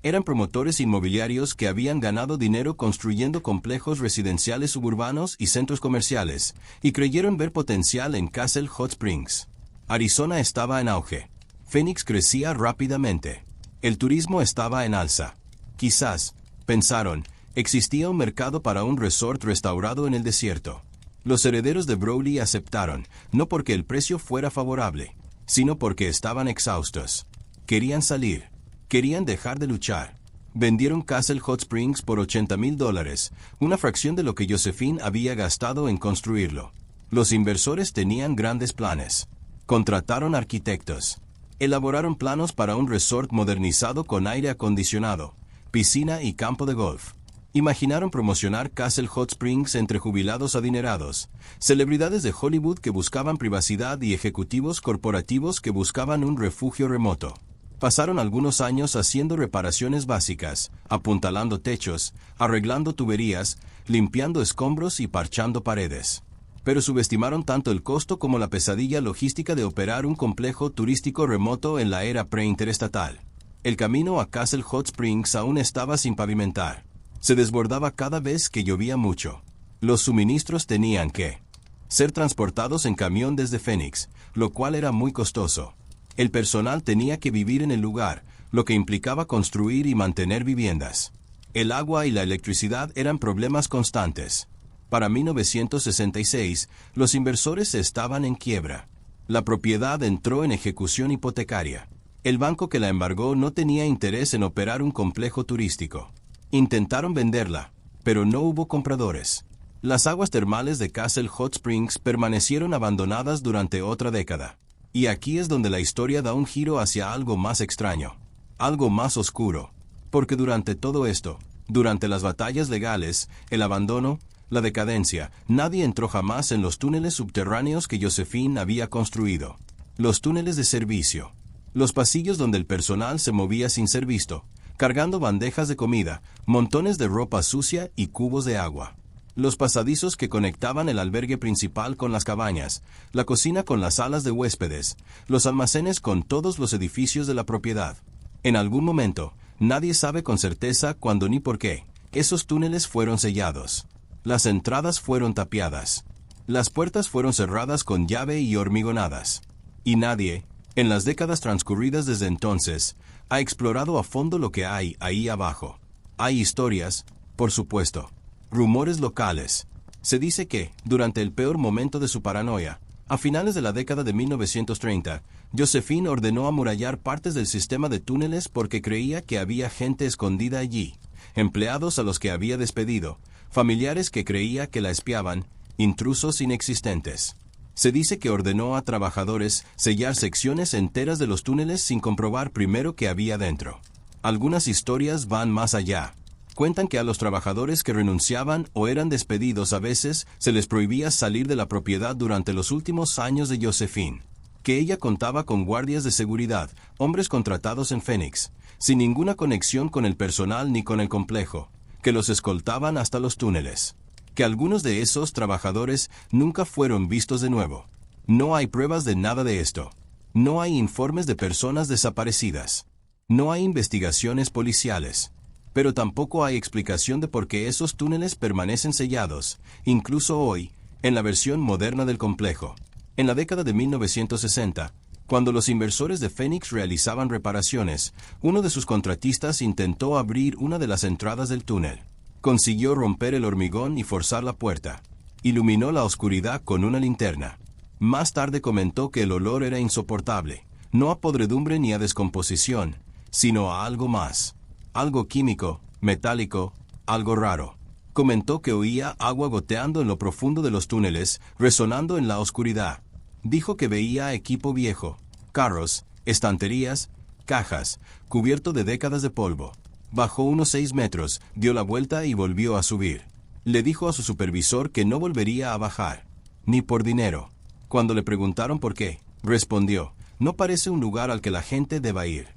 Eran promotores inmobiliarios que habían ganado dinero construyendo complejos residenciales suburbanos y centros comerciales, y creyeron ver potencial en Castle Hot Springs. Arizona estaba en auge. Phoenix crecía rápidamente. El turismo estaba en alza. Quizás, pensaron, existía un mercado para un resort restaurado en el desierto. Los herederos de Browley aceptaron, no porque el precio fuera favorable, sino porque estaban exhaustos. Querían salir. Querían dejar de luchar. Vendieron Castle Hot Springs por $80,000, una fracción de lo que Josephine había gastado en construirlo. Los inversores tenían grandes planes. Contrataron arquitectos. Elaboraron planos para un resort modernizado con aire acondicionado, piscina y campo de golf. Imaginaron promocionar Castle Hot Springs entre jubilados adinerados, celebridades de Hollywood que buscaban privacidad y ejecutivos corporativos que buscaban un refugio remoto. Pasaron algunos años haciendo reparaciones básicas, apuntalando techos, arreglando tuberías, limpiando escombros y parchando paredes. Pero subestimaron tanto el costo como la pesadilla logística de operar un complejo turístico remoto en la era preinterestatal. El camino a Castle Hot Springs aún estaba sin pavimentar. Se desbordaba cada vez que llovía mucho. Los suministros tenían que ser transportados en camión desde Phoenix, lo cual era muy costoso. El personal tenía que vivir en el lugar, lo que implicaba construir y mantener viviendas. El agua y la electricidad eran problemas constantes. Para 1966, los inversores estaban en quiebra. La propiedad entró en ejecución hipotecaria. El banco que la embargó no tenía interés en operar un complejo turístico. Intentaron venderla, pero no hubo compradores. Las aguas termales de Castle Hot Springs permanecieron abandonadas durante otra década. Y aquí es donde la historia da un giro hacia algo más extraño, algo más oscuro. Porque durante todo esto, durante las batallas legales, el abandono, la decadencia, nadie entró jamás en los túneles subterráneos que Josephine había construido. Los túneles de servicio. Los pasillos donde el personal se movía sin ser visto, cargando bandejas de comida, montones de ropa sucia y cubos de agua. Los pasadizos que conectaban el albergue principal con las cabañas, la cocina con las salas de huéspedes, los almacenes con todos los edificios de la propiedad. En algún momento, nadie sabe con certeza cuándo ni por qué, esos túneles fueron sellados. Las entradas fueron tapiadas. Las puertas fueron cerradas con llave y hormigonadas. Y nadie, en las décadas transcurridas desde entonces, ha explorado a fondo lo que hay ahí abajo. Hay historias, por supuesto. Rumores locales. Se dice que, durante el peor momento de su paranoia, a finales de la década de 1930, Josephine ordenó amurallar partes del sistema de túneles porque creía que había gente escondida allí, empleados a los que había despedido, familiares que creía que la espiaban, intrusos inexistentes. Se dice que ordenó a trabajadores sellar secciones enteras de los túneles sin comprobar primero qué había dentro. Algunas historias van más allá. Cuentan que a los trabajadores que renunciaban o eran despedidos a veces se les prohibía salir de la propiedad durante los últimos años de Josephine. Que ella contaba con guardias de seguridad, hombres contratados en Phoenix, sin ninguna conexión con el personal ni con el complejo, que los escoltaban hasta los túneles. Que algunos de esos trabajadores nunca fueron vistos de nuevo. No hay pruebas de nada de esto. No hay informes de personas desaparecidas. No hay investigaciones policiales. Pero tampoco hay explicación de por qué esos túneles permanecen sellados, incluso hoy, en la versión moderna del complejo. En la década de 1960, cuando los inversores de Phoenix realizaban reparaciones, uno de sus contratistas intentó abrir una de las entradas del túnel. Consiguió romper el hormigón y forzar la puerta. Iluminó la oscuridad con una linterna. Más tarde comentó que el olor era insoportable, no a podredumbre ni a descomposición, sino a algo más. Algo químico, metálico, algo raro. Comentó que oía agua goteando en lo profundo de los túneles, resonando en la oscuridad. Dijo que veía equipo viejo, carros, estanterías, cajas, cubierto de décadas de polvo. Bajó unos 6 metros, dio la vuelta y volvió a subir. Le dijo a su supervisor que no volvería a bajar, ni por dinero. Cuando le preguntaron por qué, respondió, no parece un lugar al que la gente deba ir.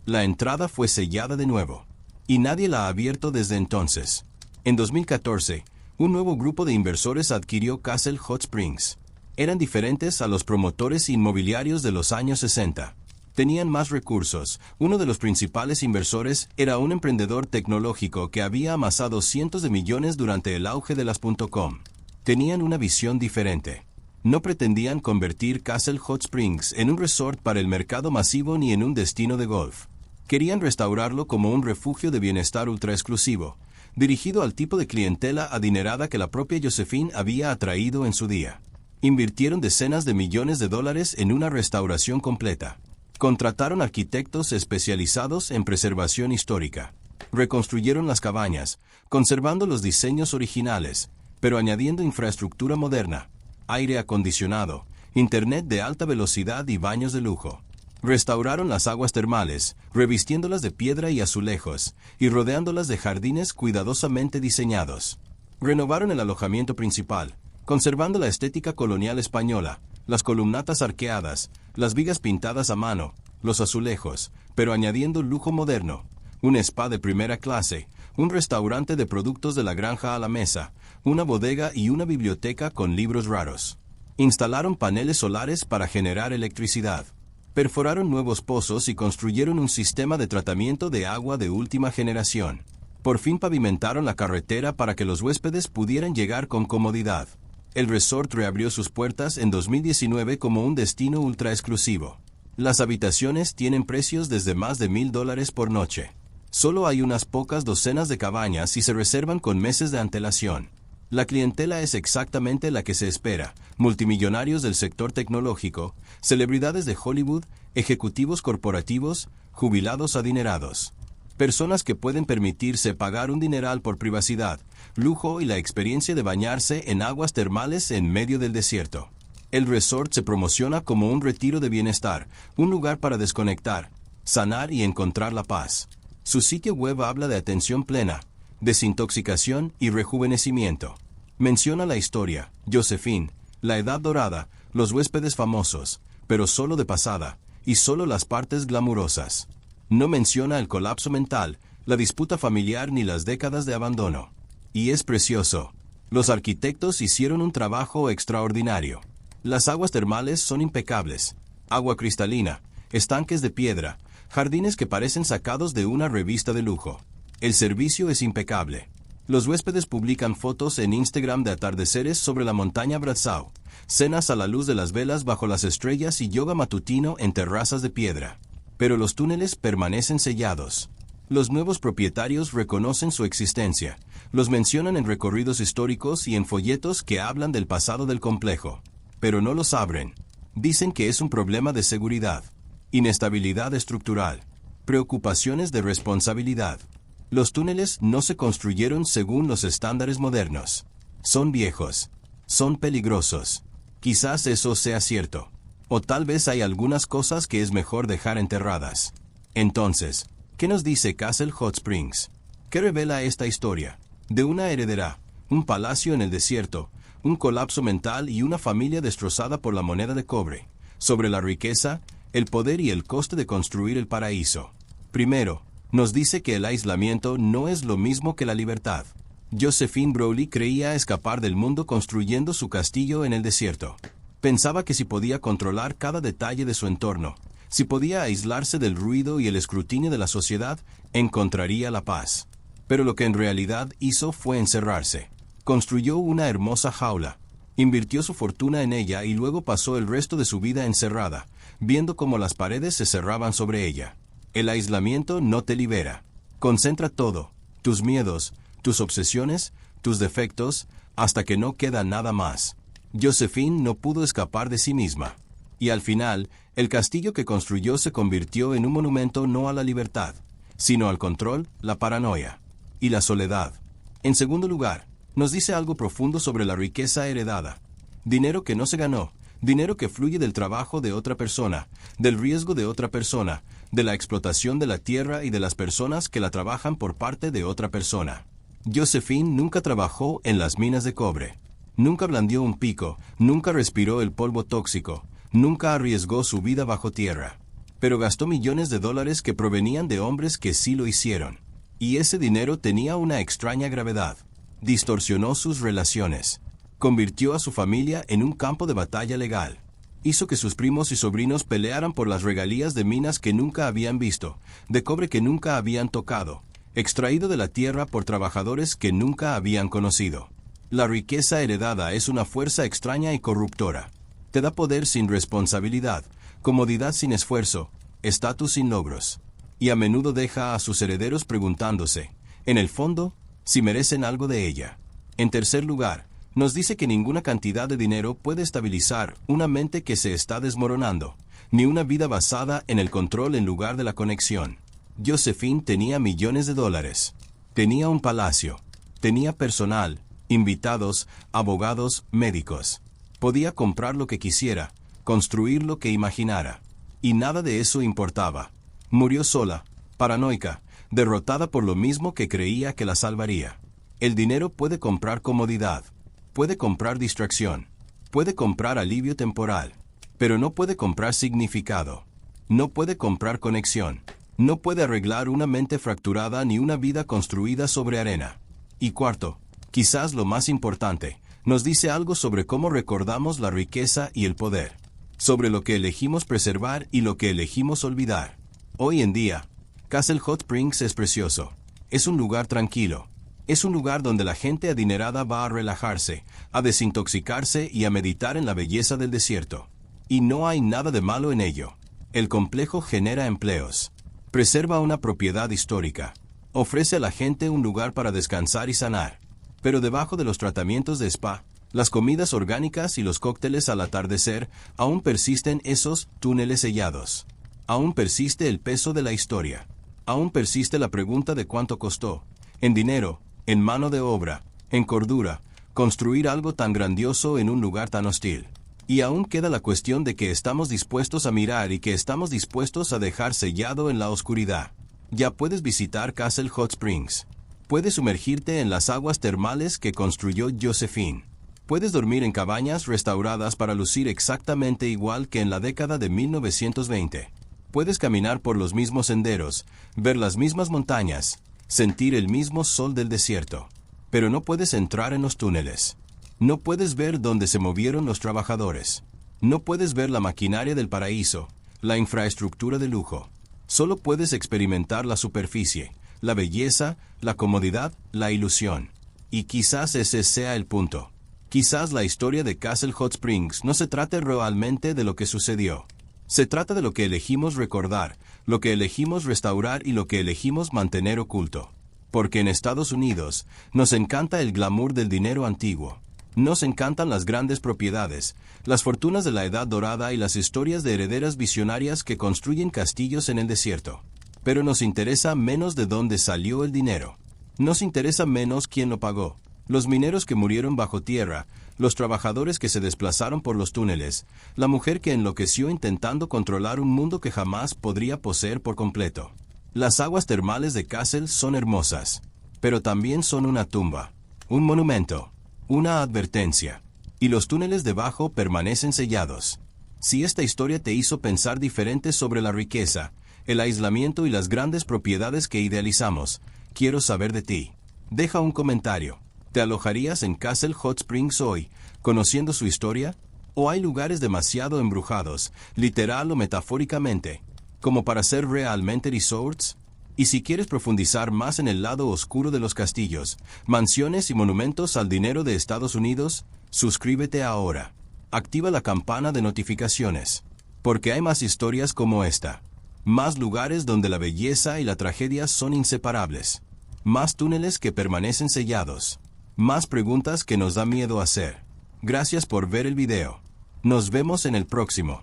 La entrada fue sellada de nuevo, y nadie la ha abierto desde entonces. En 2014, un nuevo grupo de inversores adquirió Castle Hot Springs. Eran diferentes a los promotores inmobiliarios de los años 60. Tenían más recursos. Uno de los principales inversores era un emprendedor tecnológico que había amasado cientos de millones durante el auge de las .com. Tenían una visión diferente. No pretendían convertir Castle Hot Springs en un resort para el mercado masivo ni en un destino de golf. Querían restaurarlo como un refugio de bienestar ultra exclusivo, dirigido al tipo de clientela adinerada que la propia Josephine había atraído en su día. Invirtieron decenas de millones de dólares en una restauración completa. Contrataron arquitectos especializados en preservación histórica. Reconstruyeron las cabañas, conservando los diseños originales, pero añadiendo infraestructura moderna, aire acondicionado, internet de alta velocidad y baños de lujo. Restauraron las aguas termales, revistiéndolas de piedra y azulejos, y rodeándolas de jardines cuidadosamente diseñados. Renovaron el alojamiento principal, conservando la estética colonial española, las columnatas arqueadas, las vigas pintadas a mano, los azulejos, pero añadiendo lujo moderno, un spa de primera clase, un restaurante de productos de la granja a la mesa, una bodega y una biblioteca con libros raros. Instalaron paneles solares para generar electricidad. Perforaron nuevos pozos y construyeron un sistema de tratamiento de agua de última generación. Por fin pavimentaron la carretera para que los huéspedes pudieran llegar con comodidad. El resort reabrió sus puertas en 2019 como un destino ultra exclusivo. Las habitaciones tienen precios desde más de $1,000 por noche. Solo hay unas pocas docenas de cabañas y se reservan con meses de antelación. La clientela es exactamente la que se espera: multimillonarios del sector tecnológico, celebridades de Hollywood, ejecutivos corporativos, jubilados adinerados. Personas que pueden permitirse pagar un dineral por privacidad, lujo y la experiencia de bañarse en aguas termales en medio del desierto. El resort se promociona como un retiro de bienestar, un lugar para desconectar, sanar y encontrar la paz. Su sitio web habla de atención plena, desintoxicación y rejuvenecimiento. Menciona la historia, Josephine, la edad dorada, los huéspedes famosos, pero solo de pasada, y solo las partes glamurosas. No menciona el colapso mental, la disputa familiar ni las décadas de abandono. Y es precioso. Los arquitectos hicieron un trabajo extraordinario. Las aguas termales son impecables. Agua cristalina, estanques de piedra, jardines que parecen sacados de una revista de lujo. El servicio es impecable. Los huéspedes publican fotos en Instagram de atardeceres sobre la montaña Bradshaw, cenas a la luz de las velas bajo las estrellas y yoga matutino en terrazas de piedra. Pero los túneles permanecen sellados. Los nuevos propietarios reconocen su existencia, los mencionan en recorridos históricos y en folletos que hablan del pasado del complejo. Pero no los abren. Dicen que es un problema de seguridad, inestabilidad estructural, preocupaciones de responsabilidad. Los túneles no se construyeron según los estándares modernos. Son viejos. Son peligrosos. Quizás eso sea cierto. O tal vez hay algunas cosas que es mejor dejar enterradas. Entonces, ¿qué nos dice Castle Hot Springs? ¿Qué revela esta historia? De una heredera, un palacio en el desierto, un colapso mental y una familia destrozada por la moneda de cobre. Sobre la riqueza, el poder y el coste de construir el paraíso. Primero, nos dice que el aislamiento no es lo mismo que la libertad. Josephine Browley creía escapar del mundo construyendo su castillo en el desierto. Pensaba que si podía controlar cada detalle de su entorno, si podía aislarse del ruido y el escrutinio de la sociedad, encontraría la paz. Pero lo que en realidad hizo fue encerrarse. Construyó una hermosa jaula, invirtió su fortuna en ella y luego pasó el resto de su vida encerrada, viendo cómo las paredes se cerraban sobre ella. El aislamiento no te libera. Concentra todo, tus miedos, tus obsesiones, tus defectos, hasta que no queda nada más. Josephine no pudo escapar de sí misma. Y al final, el castillo que construyó se convirtió en un monumento no a la libertad, sino al control, la paranoia y la soledad. En segundo lugar, nos dice algo profundo sobre la riqueza heredada. Dinero que no se ganó, dinero que fluye del trabajo de otra persona, del riesgo de otra persona, de la explotación de la tierra y de las personas que la trabajan por parte de otra persona. Josephine nunca trabajó en las minas de cobre. Nunca blandió un pico, nunca respiró el polvo tóxico, nunca arriesgó su vida bajo tierra. Pero gastó millones de dólares que provenían de hombres que sí lo hicieron. Y ese dinero tenía una extraña gravedad. Distorsionó sus relaciones. Convirtió a su familia en un campo de batalla legal. Hizo que sus primos y sobrinos pelearan por las regalías de minas que nunca habían visto, de cobre que nunca habían tocado, extraído de la tierra por trabajadores que nunca habían conocido. La riqueza heredada es una fuerza extraña y corruptora. Te da poder sin responsabilidad, comodidad sin esfuerzo, estatus sin logros. Y a menudo deja a sus herederos preguntándose, en el fondo, si merecen algo de ella. En tercer lugar, nos dice que ninguna cantidad de dinero puede estabilizar una mente que se está desmoronando, ni una vida basada en el control en lugar de la conexión. Josephine tenía millones de dólares. Tenía un palacio. Tenía personal, invitados, abogados, médicos. Podía comprar lo que quisiera, construir lo que imaginara. Y nada de eso importaba. Murió sola, paranoica, derrotada por lo mismo que creía que la salvaría. El dinero puede comprar comodidad, puede comprar distracción, puede comprar alivio temporal, pero no puede comprar significado. No puede comprar conexión. No puede arreglar una mente fracturada ni una vida construida sobre arena. Y cuarto, quizás lo más importante, nos dice algo sobre cómo recordamos la riqueza y el poder, sobre lo que elegimos preservar y lo que elegimos olvidar. Hoy en día, Castle Hot Springs es precioso. Es un lugar tranquilo. Es un lugar donde la gente adinerada va a relajarse, a desintoxicarse y a meditar en la belleza del desierto. Y no hay nada de malo en ello. El complejo genera empleos. Preserva una propiedad histórica. Ofrece a la gente un lugar para descansar y sanar. Pero debajo de los tratamientos de spa, las comidas orgánicas y los cócteles al atardecer, aún persisten esos túneles sellados. Aún persiste el peso de la historia. Aún persiste la pregunta de cuánto costó, en dinero, en mano de obra, en cordura, construir algo tan grandioso en un lugar tan hostil. Y aún queda la cuestión de que estamos dispuestos a mirar y que estamos dispuestos a dejar sellado en la oscuridad. Ya puedes visitar Castle Hot Springs. Puedes sumergirte en las aguas termales que construyó Josephine. Puedes dormir en cabañas restauradas para lucir exactamente igual que en la década de 1920. Puedes caminar por los mismos senderos, ver las mismas montañas, sentir el mismo sol del desierto. Pero no puedes entrar en los túneles. No puedes ver dónde se movieron los trabajadores. No puedes ver la maquinaria del paraíso, la infraestructura de lujo. Solo puedes experimentar la superficie, la belleza, la comodidad, la ilusión. Y quizás ese sea el punto. Quizás la historia de Castle Hot Springs no se trate realmente de lo que sucedió. Se trata de lo que elegimos recordar, lo que elegimos restaurar y lo que elegimos mantener oculto. Porque en Estados Unidos nos encanta el glamour del dinero antiguo. Nos encantan las grandes propiedades, las fortunas de la Edad Dorada y las historias de herederas visionarias que construyen castillos en el desierto. Pero nos interesa menos de dónde salió el dinero. Nos interesa menos quién lo pagó. Los mineros que murieron bajo tierra, los trabajadores que se desplazaron por los túneles, la mujer que enloqueció intentando controlar un mundo que jamás podría poseer por completo. Las aguas termales de Castle son hermosas, pero también son una tumba, un monumento, una advertencia. Y los túneles debajo permanecen sellados. Si esta historia te hizo pensar diferente sobre la riqueza, el aislamiento y las grandes propiedades que idealizamos, quiero saber de ti. Deja un comentario. ¿Te alojarías en Castle Hot Springs hoy, conociendo su historia? ¿O hay lugares demasiado embrujados, literal o metafóricamente, como para ser realmente resorts? Y si quieres profundizar más en el lado oscuro de los castillos, mansiones y monumentos al dinero de Estados Unidos, suscríbete ahora. Activa la campana de notificaciones. Porque hay más historias como esta. Más lugares donde la belleza y la tragedia son inseparables. Más túneles que permanecen sellados. Más preguntas que nos da miedo hacer. Gracias por ver el video. Nos vemos en el próximo.